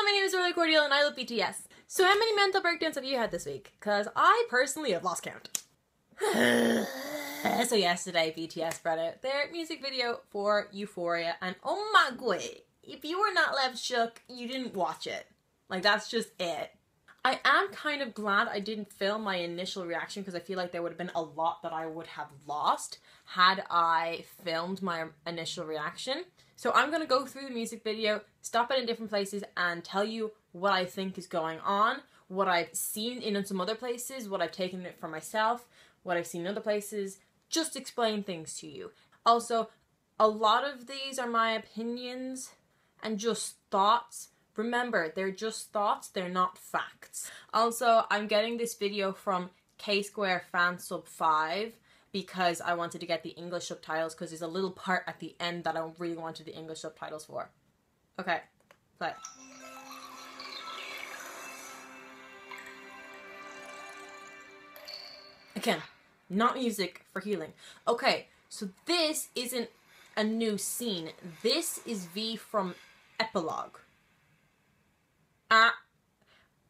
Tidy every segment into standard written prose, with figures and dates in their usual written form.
my name is Really Cordial and I love BTS. So how many mental breakdowns have you had this week? Because I personally have lost count. So yesterday BTS brought out their music video for Euphoria and oh my god, if you were not left shook, you didn't watch it. Like, that's just it. I am kind of glad I didn't film my initial reaction because I feel like there would have been a lot that I would have lost had I filmed my initial reaction. So I'm going to go through the music video, stop it in different places and tell you what I think is going on, what I've seen in some other places, what I've taken it for myself, what I've seen in other places, just explain things to you. Also, a lot of these are my opinions and just thoughts. Remember, they're just thoughts, they're not facts. Also, I'm getting this video from K-Square Fansub 5 because I wanted to get the English subtitles because there's a little part at the end that I really wanted the English subtitles for. Okay, play. Again, not music for healing. Okay, so this isn't a new scene. This is V from Epilogue.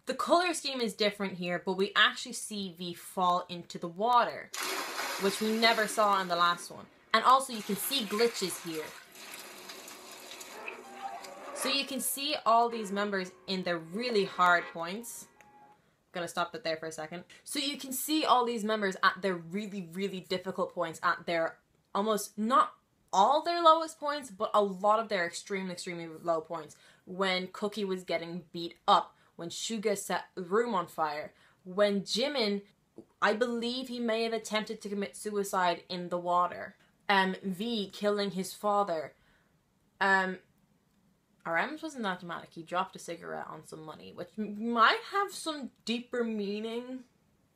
The color scheme is different here, but we actually see V fall into the water, which we never saw in the last one. And also you can see glitches here. So you can see all these members in their really hard points. Gonna stop it there for a second. So you can see all these members at their really, really difficult points, at their almost, not all their lowest points, but a lot of their extremely, extremely low points. When Cookie was getting beat up, when Suga set the room on fire, when Jimin, I believe he may have attempted to commit suicide in the water, V killing his father, RM's wasn't that dramatic. He dropped a cigarette on some money, which might have some deeper meaning,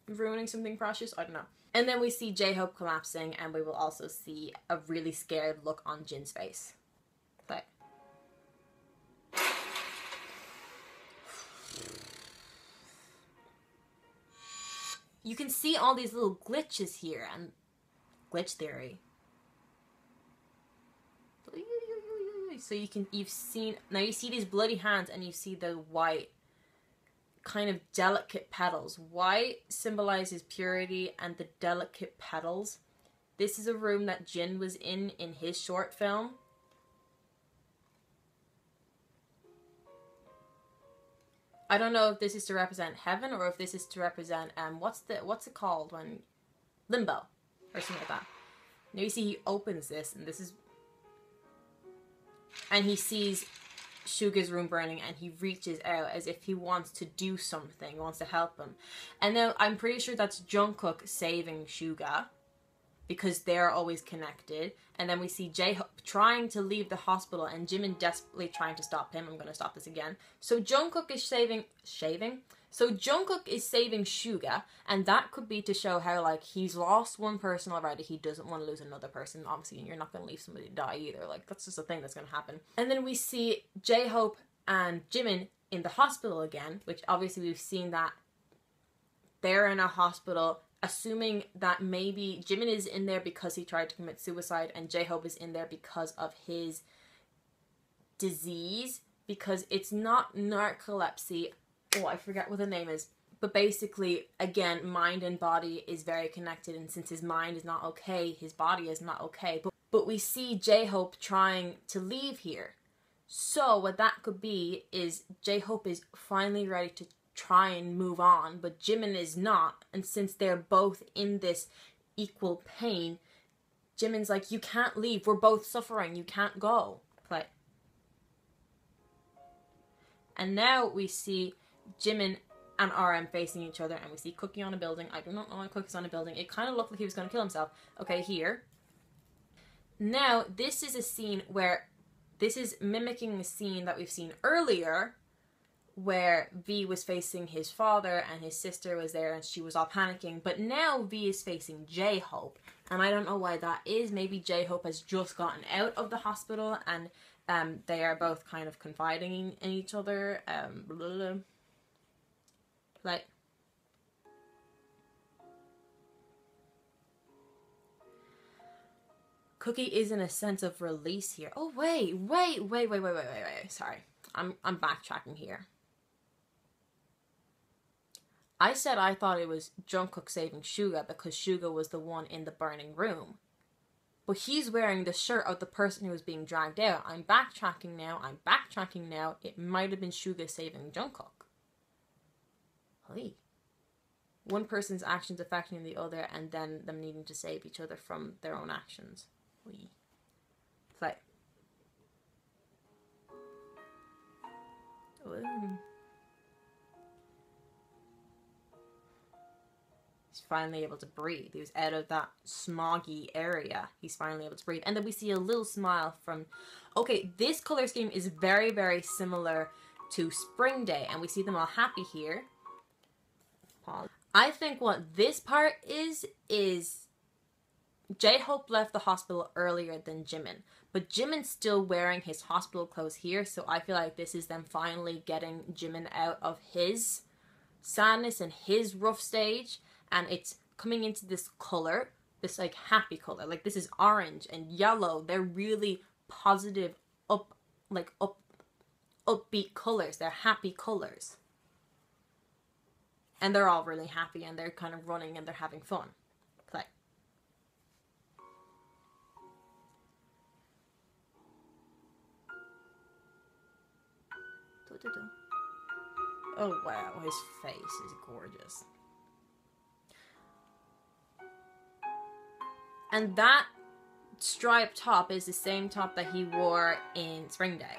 ruining something precious, I don't know. And then we see J-Hope collapsing, and we will also see a really scared look on Jin's face. Play. You can see all these little glitches here, and glitch theory. So you've seen, now you see these bloody hands and you see the white kind of delicate petals. White symbolizes purity and the delicate petals. This is a room that Jin was in his short film. I don't know if this is to represent heaven or if this is to represent what's it called when limbo or something like that. Now you see he opens this and this is, and he sees Suga's room burning and he reaches out as if he wants to do something, wants to help him. And now I'm pretty sure that's Jungkook saving Suga because they're always connected. And then we see J-Hope trying to leave the hospital and Jimin desperately trying to stop him. I'm going to stop this again. So Jungkook is Jungkook is saving Suga, and that could be to show how, like, he's lost one person already, he doesn't want to lose another person, obviously, and you're not going to leave somebody to die either, like, that's just a thing that's going to happen. And then we see J-Hope and Jimin in the hospital again, which obviously we've seen that they're in a hospital, assuming that maybe Jimin is in there because he tried to commit suicide, and J-Hope is in there because of his disease, because it's not narcolepsy. Oh, I forget what the name is. But basically, again, mind and body is very connected, and since his mind is not okay, his body is not okay. But we see J-Hope trying to leave here. So what that could be is J-Hope is finally ready to try and move on, but Jimin is not. And since they're both in this equal pain, Jimin's like, you can't leave, we're both suffering, you can't go. Play. And now we see Jimin and RM facing each other, and we see Cookie on a building. I do not know why Cookie's on a building. It kind of looked like he was going to kill himself. Okay, here. Now, this is a scene where, this is mimicking a scene that we've seen earlier, where V was facing his father, and his sister was there, and she was all panicking. But now V is facing J-Hope, and I don't know why that is. Maybe J-Hope has just gotten out of the hospital, and they are both kind of confiding in each other. Like, Cookie is in a sense of release here. Oh, wait. Sorry. I'm backtracking here. I said I thought it was Jungkook saving Suga because Suga was the one in the burning room. But he's wearing the shirt of the person who was being dragged out. I'm backtracking now. It might have been Suga saving Jungkook. Hey. One person's actions affecting the other and then them needing to save each other from their own actions. Hey. Play. Ooh. He's finally able to breathe. He was out of that smoggy area. He's finally able to breathe. And then we see a little smile from... Okay, this color scheme is very, very similar to Spring Day. And we see them all happy here. Pause. I think what this part is J-Hope left the hospital earlier than Jimin. But Jimin's still wearing his hospital clothes here. So I feel like this is them finally getting Jimin out of his sadness and his rough stage. And it's coming into this color, this like happy color. Like this is orange and yellow. They're really positive, upbeat colors. They're happy colors. And they're all really happy and they're kind of running and they're having fun. Play. Oh wow, his face is gorgeous. And that striped top is the same top that he wore in Spring Day.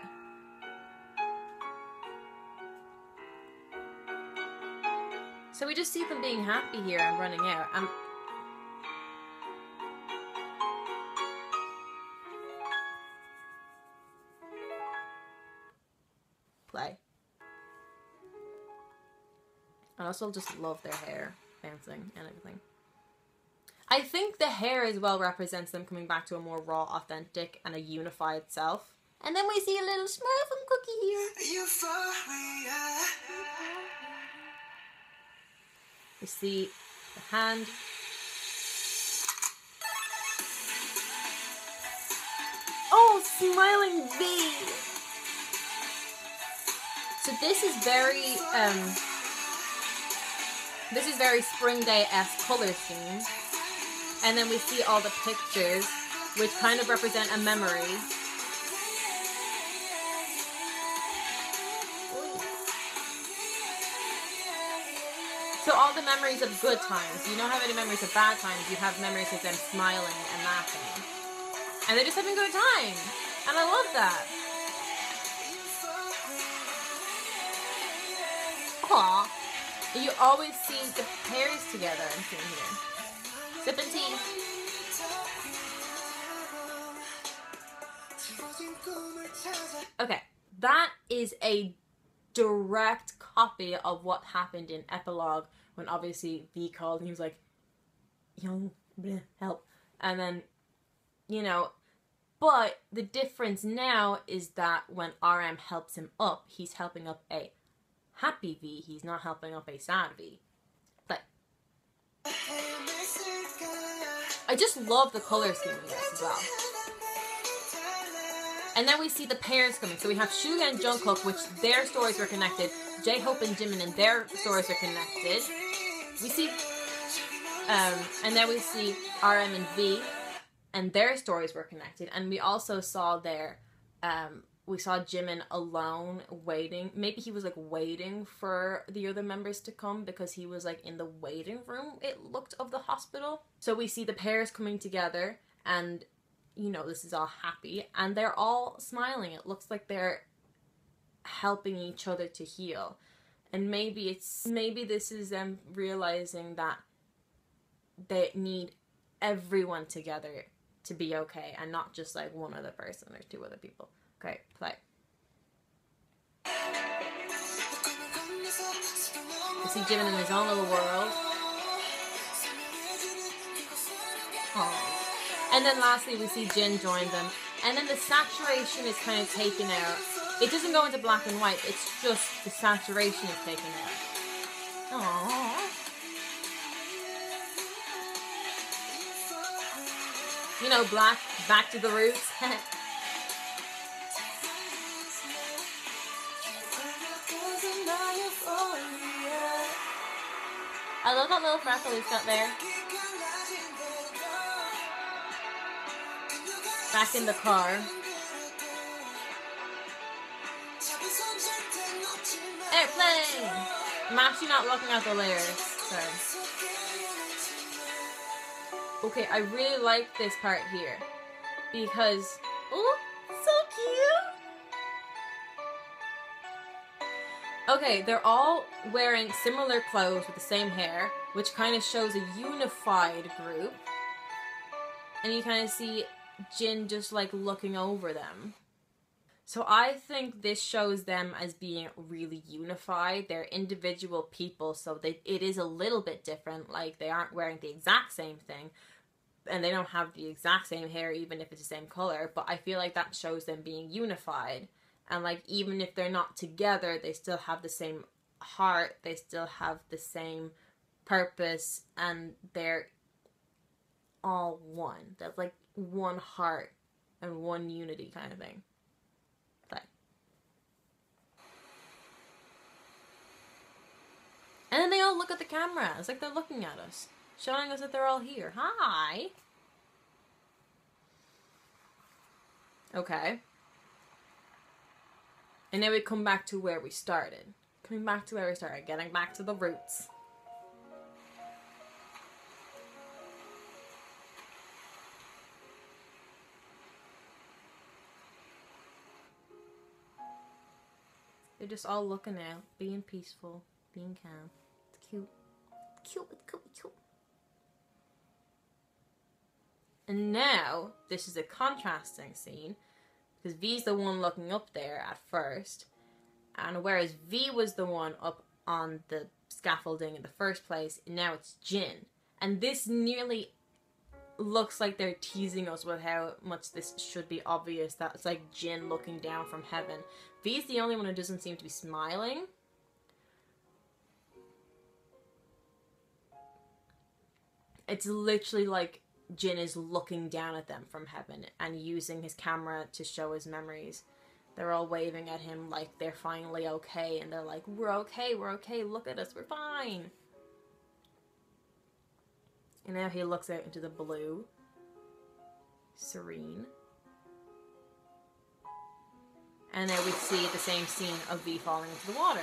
So we just see them being happy here and running out. Play. I also just love their hair, bouncing and everything. I think the hair as well represents them coming back to a more raw, authentic, and a unified self. And then we see a little smile from Cookie here. Euphoria. We see the hand. Oh, smiling V. So this is very Spring Day-esque color scheme. And then we see all the pictures, which kind of represent a memory. So all the memories of good times. You don't have any memories of bad times. You have memories of them smiling and laughing. And they're just having a good time. And I love that. Aww. You always see the pairs together, I'm seeing here. Sipping tea. Okay, that is a direct copy of what happened in Epilogue when obviously V called and he was like, "Young, bleh, help." And then, you know, but the difference now is that when RM helps him up, he's helping up a happy V, he's not helping up a sad V. But I just love the color scheme of this as well. And then we see the pairs coming. So we have Suga and Jungkook, which their stories were connected. J-Hope and Jimin and their stories are connected. We see, and then we see RM and V, and their stories were connected. And we also saw we saw Jimin alone waiting. Maybe he was like waiting for the other members to come because he was like in the waiting room, it looked, of the hospital. So we see the pairs coming together and, you know, this is all happy and they're all smiling. It looks like they're helping each other to heal. And maybe this is them realizing that they need everyone together to be okay and not just like one other person or two other people. Okay, play. You see Jimin in his own little world. Aww. And then lastly, we see Jin join them. And then the saturation is kind of taken out. It doesn't go into black and white. It's just the saturation is taken out. Aww. You know, black, back to the roots. I love that little freckle he's got there. Back in the car. Airplane! I'm actually not looking at the lyrics. Sorry. Okay, I really like this part here. Because, oh, so cute! Okay, they're all wearing similar clothes with the same hair, which kind of shows a unified group. And you kind of see Jin just like looking over them. So I think this shows them as being really unified. They're individual people, so it is a little bit different. Like, they aren't wearing the exact same thing, and they don't have the exact same hair, even if it's the same color. But I feel like that shows them being unified. And, like, even if they're not together, they still have the same heart. They still have the same purpose, and they're all one. That's like one heart and one unity kind of thing. And then they all look at the camera. It's like they're looking at us, showing us that they're all here. Hi! Okay. And then we come back to where we started. Coming back to where we started. Getting back to the roots. They're just all looking out, being peaceful, being calm. It's cute. Cute, it's cute, it's cute. And now, this is a contrasting scene, because V's the one looking up there at first, and whereas V was the one up on the scaffolding in the first place, now it's Jin. And this nearly looks like they're teasing us with how much this should be obvious, that it's like Jin looking down from heaven. V's the only one who doesn't seem to be smiling. It's literally like Jin is looking down at them from heaven and using his camera to show his memories. They're all waving at him like they're finally okay, and they're like, we're okay, look at us, we're fine. And now he looks out into the blue. Serene. And now we see the same scene of V falling into the water.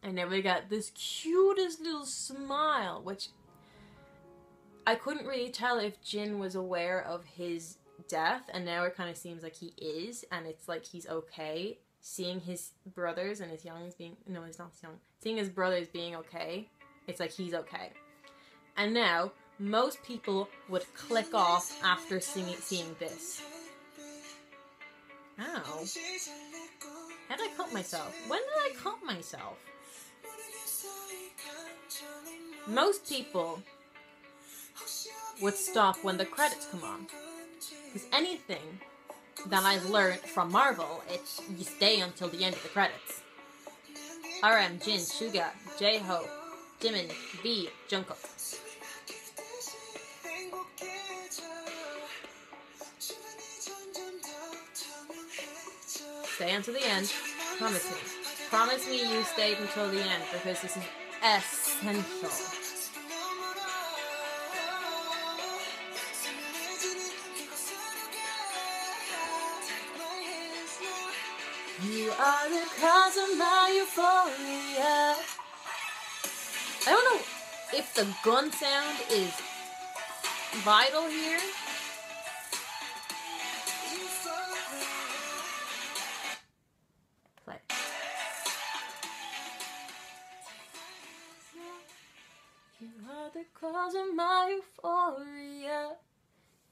And now we got this cutest little smile, which I couldn't really tell if Jin was aware of his death, and now it kind of seems like he is, and it's like he's okay. Seeing his brothers and his youngs being, no, he's not young. Seeing his brothers being okay, it's like he's okay. And now, most people would click off after seeing this. Ow. How did I cut myself? When did I cut myself? Most people would stop when the credits come on. Because anything that I've learned from Marvel, it's you stay until the end of the credits. RM, Jin, Suga, J-Hope, Jimin, V, Jungkook. Stay until the end. Promise me. Promise me you stayed until the end, because this is essential. You are the cause of my euphoria. I don't know if the gun sound is vital here. Play. You are the cause of my euphoria.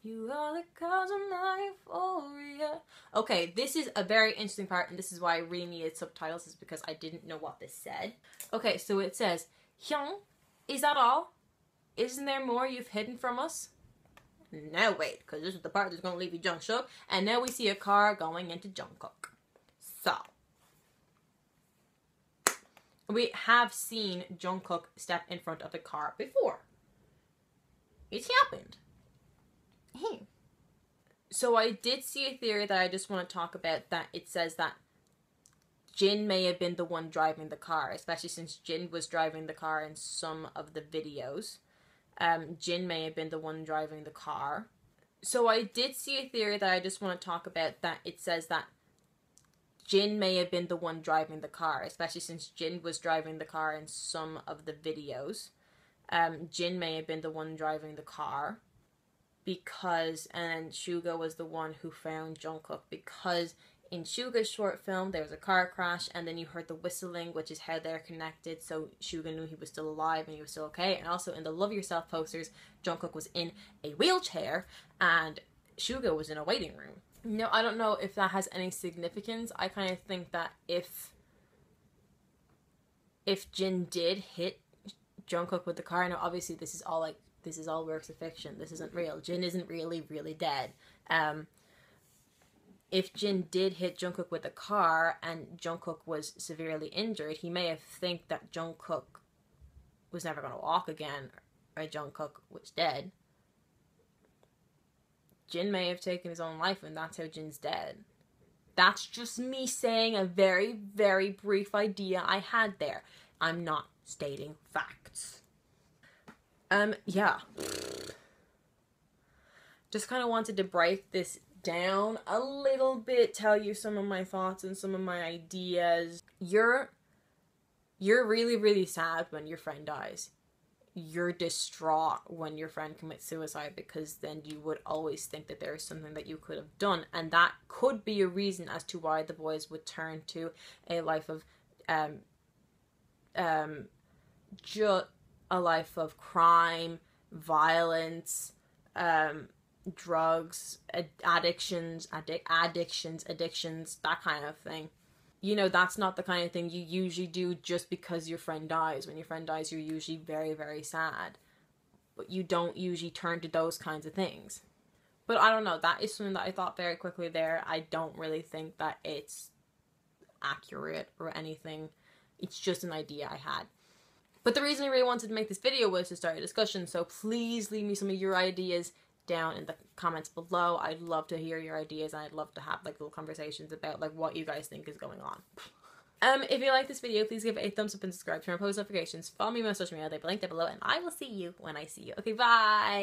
You are the cause of my euphoria. Okay, this is a very interesting part, and this is why I really needed subtitles, is because I didn't know what this said. Okay, so it says, Hyung, is that all? Isn't there more you've hidden from us? No, wait, because this is the part that's going to leave you Jungkook, and now we see a car going into Jungkook. So, we have seen Jungkook step in front of the car before. It's happened. Hey. So I did see a theory that I just want to talk about, that it says that Jin may have been the one driving the car, especially since Jin was driving the car in some of the videos. Jin may have been the one driving the car. So I did see a theory that I just want to talk about, that it says that Jin may have been the one driving the car, especially since Jin was driving the car in some of the videos. Jin may have been the one driving the car because, and Suga was the one who found Jungkook, because in Suga's short film there was a car crash and then you heard the whistling, which is how they're connected, so Suga knew he was still alive and he was still okay. And also in the Love Yourself posters, Jungkook was in a wheelchair and Suga was in a waiting room. No, I don't know if that has any significance. I kind of think that if Jin did hit Jungkook with the car, now obviously this is all works of fiction. This isn't real. Jin isn't really dead. If Jin did hit Jungkook with the car and Jungkook was severely injured, he may have think that Jungkook was never going to walk again, or Jungkook was dead. Jin may have taken his own life and that's how Jin's dead. That's just me saying a very brief idea I had there. I'm not stating facts. Yeah. Just kind of wanted to break this down a little bit, tell you some of my thoughts and some of my ideas. You're really sad when your friend dies. You're distraught when your friend commits suicide, because then you would always think that there is something that you could have done, and that could be a reason as to why the boys would turn to a life of a life of crime, violence, drugs, addictions, that kind of thing. You know, that's not the kind of thing you usually do just because your friend dies. When your friend dies, you're usually very sad. But you don't usually turn to those kinds of things. But I don't know, that is something that I thought very quickly there. I don't really think that it's accurate or anything. It's just an idea I had. But the reason I really wanted to make this video was to start a discussion, so please leave me some of your ideas down in the comments below. I'd love to hear your ideas, and I'd love to have like little conversations about like what you guys think is going on. If you like this video, please give it a thumbs up and subscribe to my post notifications. Follow me on my social media, they'll be linked down below, and I will see you when I see you. Okay, bye!